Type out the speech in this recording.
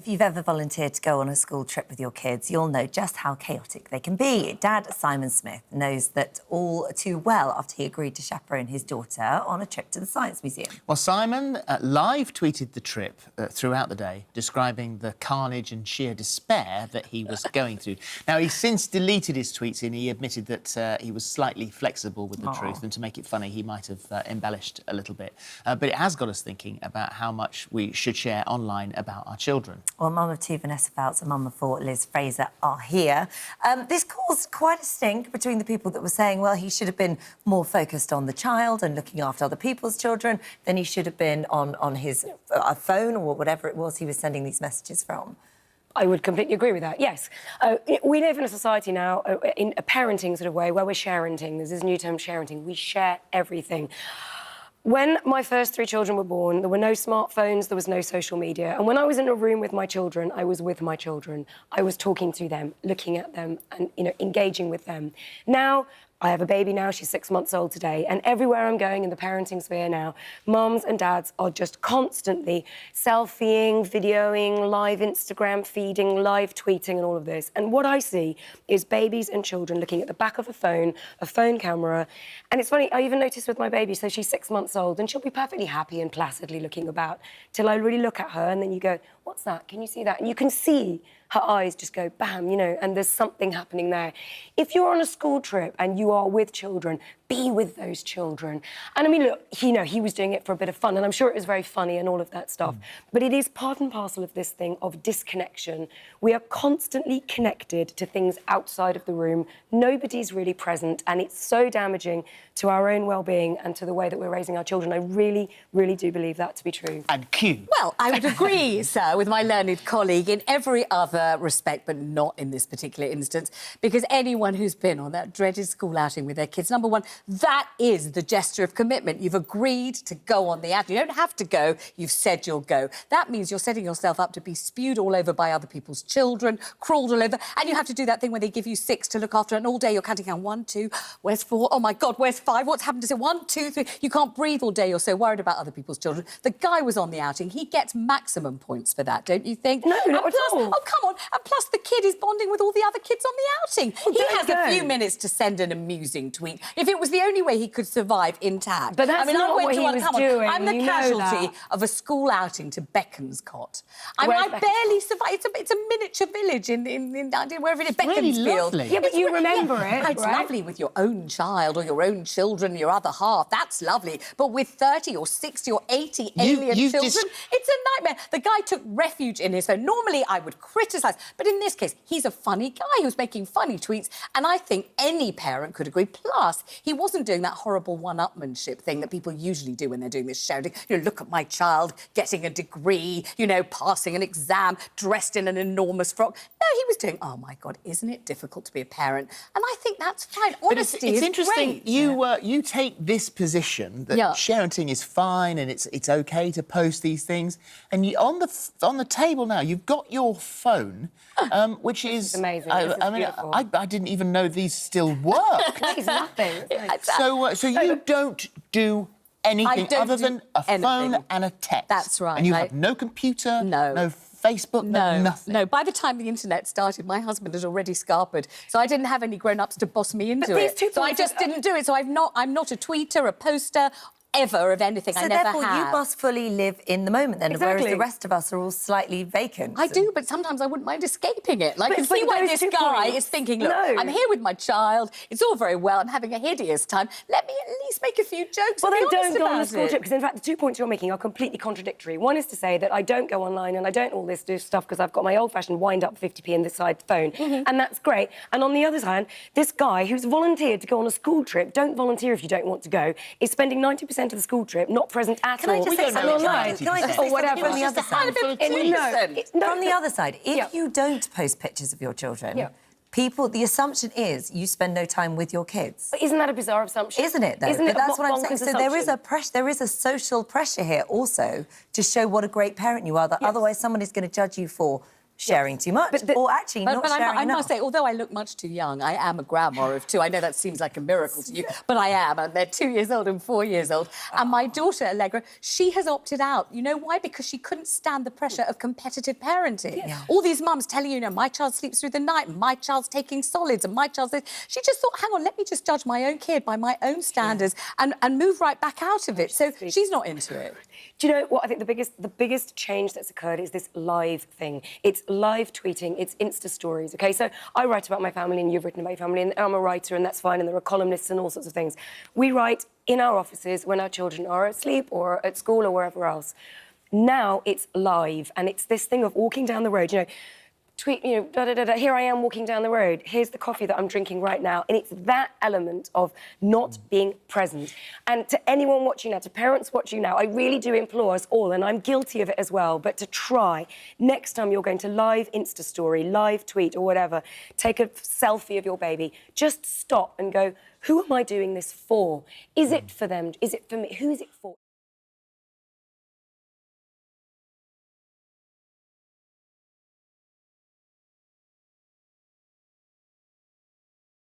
If you've ever volunteered to go on a school trip with your kids, you'll know just how chaotic they can be. Dad Simon Smith knows that all too well after he agreed to chaperone his daughter on a trip to the Science Museum. Well, Simon live tweeted the trip throughout the day, describing the carnage and sheer despair that he was going through. Now, he's since deleted his tweets and he admitted that he was slightly flexible with the truth, and to make it funny, he might have embellished a little bit. But it has got us thinking about how much we should share online about our children. Well, Mum of two Vanessa Feltz and Mum of four Liz Fraser are here. This caused quite a stink between the people that were saying, well, he should have been more focused on the child and looking after other people's children than he should have been on his phone or whatever it was he was sending these messages from. I would completely agree with that, yes. We live in a society now, in a parenting sort of way, where we're sharenting. There's this new term, sharenting. We share everything. When my first three children were born, there were no smartphones, there was no social media. And when I was in a room with my children, I was with my children. I was talking to them, looking at them and, engaging with them. Now, I have a baby now, she's 6 months old today, and everywhere I'm going in the parenting sphere now, mums and dads are just constantly selfieing, videoing, live Instagram feeding, live tweeting and all of this. And what I see is babies and children looking at the back of a phone camera. And it's funny, I even noticed with my baby, so she's 6 months old, and she'll be perfectly happy and placidly looking about till I really look at her, and then you go, what's that? Can you see that? And you can see her eyes just go bam, and there's something happening there. If you're on a school trip and you are with children, be with those children. And I mean, look, he was doing it for a bit of fun, and I'm sure it was very funny and all of that stuff. But it is part and parcel of this thing of disconnection. We are constantly connected to things outside of the room. Nobody's really present, and it's so damaging to our own well-being and to the way that we're raising our children. I really, really do believe that to be true. And cue. Well, I would agree, sir, with my learned colleague in every other respect, but not in this particular instance, because anyone who's been on that dreaded school outing with their kids, number one, that is the gesture of commitment. You've agreed to go on the outing. You don't have to go, you've said you'll go. That means you're setting yourself up to be spewed all over by other people's children, crawled all over, and you have to do that thing where they give you 6 to look after, and all day you're counting down 1, 2, where's 4? Oh, my God, where's 5? What's happened to it? 1, 2, 3. You can't breathe all day. You're so worried about other people's children. The guy was on the outing. He gets maximum points for that, don't you think? No, not at all. Oh, come on. And plus, the kid is bonding with all the other kids on the outing. Well, he has a few minutes to send an amusing tweet. If it was the only way he could survive intact. But that's not what he was doing. I'm the casualty of a school outing to Beaconscott. I mean, I barely survived. It's a miniature village in wherever it is, Beaconsfield. Really lovely. Yeah, but you remember it, It's right? lovely with your own child or your own children, your other half. That's lovely. But with 30 or 60 or 80 alien children, it's a nightmare. The guy took refuge in his phone. Normally, I would criticise, but in this case, he's a funny guy who's making funny tweets, and I think any parent could agree. Plus, he wasn't doing that horrible one-upmanship thing that people usually do when they're doing this shouting. Look at my child getting a degree, passing an exam, dressed in an enormous frock. No, he was doing, oh, my God, isn't it difficult to be a parent? And I think that's fine. Honesty it's is interesting. Great. You take this position that Yeah. sharenting is fine and it's OK to post these things, and on the table now you've got your phone, which is amazing. I didn't even know these still work. It's nothing. So you don't do anything other than a phone and a text. That's right. And you have no computer, no Facebook, nothing. No, by the time the internet started, my husband had already scarpered, so I didn't have any grown-ups to boss me into it. So I just didn't do it. So I'm not a tweeter, a poster, ever of anything. I never have. So therefore, you must fully live in the moment then, Exactly. whereas the rest of us are all slightly vacant. I do, but sometimes I wouldn't mind escaping it. Like, But you see why those this 2 guy points- is thinking, look, No. I'm here with my child, it's all very well, I'm having a hideous time, let me at least make a few jokes Well, and then be honest don't go on the about school it. trip, because in fact the 2 points you're making are completely contradictory. One is to say that I don't go online and I don't all this do stuff because I've got my old-fashioned wind-up 50p in this side phone, and that's great. And on the other hand, this guy who's volunteered to go on a school trip, don't volunteer if you don't want to go, is spending 90% of the school trip not present at Can all. I just say something? Can I just say Or something whatever. from the other side? From the other side, if you don't post pictures of your children, the assumption is you spend no time with your kids. But isn't that a bizarre assumption? Isn't it, though? Isn't it? But that's what I'm saying. So Assumption? there is a social pressure here also to show what a great parent you are, that otherwise someone is going to judge you for sharing too much or actually not sharing I enough. must say, although I look much too young, I am a grandma of two. I know that seems like a miracle to you, but I am. And they're 2 years old and 4 years old. And my daughter, Allegra, she has opted out. You know why? Because she couldn't stand the pressure of competitive parenting. Yeah. All these mums telling you, my child sleeps through the night, and my child's taking solids, and my child's... She just thought, hang on, let me just judge my own kid by my own standards and move right back out of it. So she's not into it. Do you know what I think the biggest change that's occurred is this live thing. It's live tweeting, it's Insta stories, OK? So I write about my family and you've written about your family and I'm a writer and that's fine and there are columnists and all sorts of things. We write in our offices when our children are asleep or at school or wherever else. Now it's live and it's this thing of walking down the road, tweet, here I am walking down the road, here's the coffee that I'm drinking right now. And it's that element of not being present. And to anyone watching now, to parents watching now, I really do implore us all, and I'm guilty of it as well, but to try, next time you're going to live Insta story, live tweet or whatever, take a selfie of your baby, just stop and go, who am I doing this for? Is it for them? Is it for me? Who is it for?